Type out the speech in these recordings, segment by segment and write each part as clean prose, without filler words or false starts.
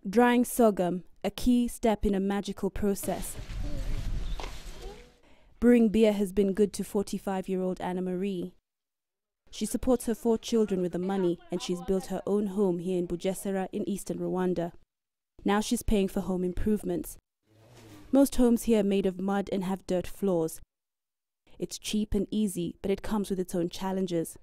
Drying sorghum, a key step in a magical process. Brewing beer has been good to 45-year-old Anna Marie. She supports her 4 children with the money, and she's built her own home here in Bugesera in eastern Rwanda. Now she's paying for home improvements. Most homes here are made of mud and have dirt floors. It's cheap and easy, but it comes with its own challenges.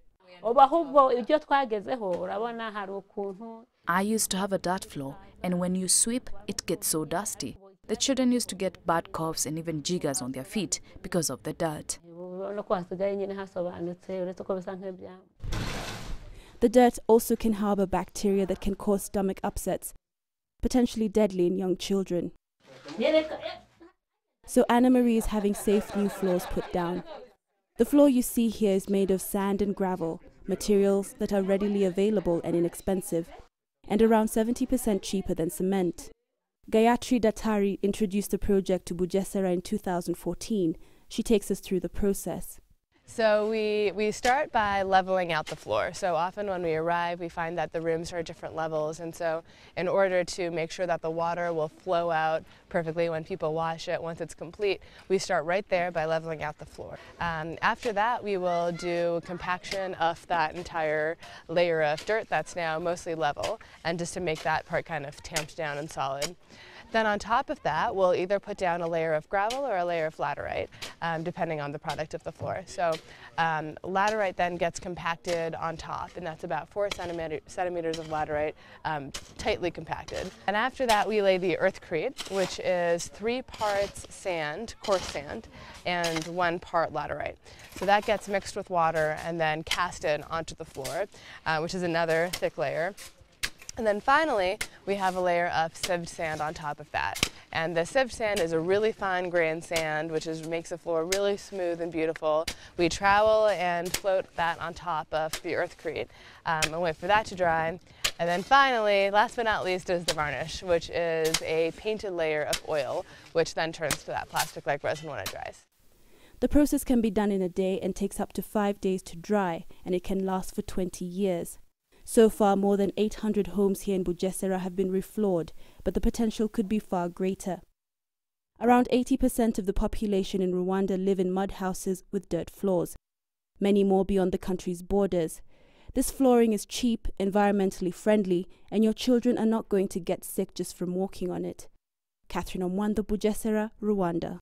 I used to have a dirt floor, and when you sweep, it gets so dusty. The children used to get bad coughs and even jiggers on their feet because of the dirt. The dirt also can harbor bacteria that can cause stomach upsets, potentially deadly in young children. So Anna Marie is having safe new floors put down. The floor you see here is made of sand and gravel, materials that are readily available and inexpensive, and around 70% cheaper than cement. Gayatri Dattari introduced the project to Bugesera in 2014. She takes us through the process. So we start by leveling out the floor. So often when we arrive, we find that the rooms are at different levels, and so in order to make sure that the water will flow out perfectly when people wash it once it's complete, we start right there by leveling out the floor. After that, we will do compaction of that entire layer of dirt that's now mostly level, and just to make that part kind of tamped down and solid. Then on top of that, we'll either put down a layer of gravel or a layer of laterite, depending on the product of the floor. So laterite then gets compacted on top, and that's about 4 centimeters of laterite, tightly compacted. And after that, we lay the earthcrete, which is 3 parts sand, coarse sand, and 1 part laterite. So that gets mixed with water and then casted onto the floor, which is another thick layer. And then finally, we have a layer of sieved sand on top of that. And the sieved sand is a really fine grained sand, which makes the floor really smooth and beautiful. We trowel and float that on top of the earthcrete and wait for that to dry. And then finally, last but not least, is the varnish, which is a painted layer of oil, which then turns to that plastic-like resin when it dries. The process can be done in a day and takes up to 5 days to dry, and it can last for 20 years. So far, more than 800 homes here in Bugesera have been refloored, but the potential could be far greater. Around 80% of the population in Rwanda live in mud houses with dirt floors, many more beyond the country's borders. This flooring is cheap, environmentally friendly, and your children are not going to get sick just from walking on it. Kathryn, Omwandho, Bugesera, Rwanda.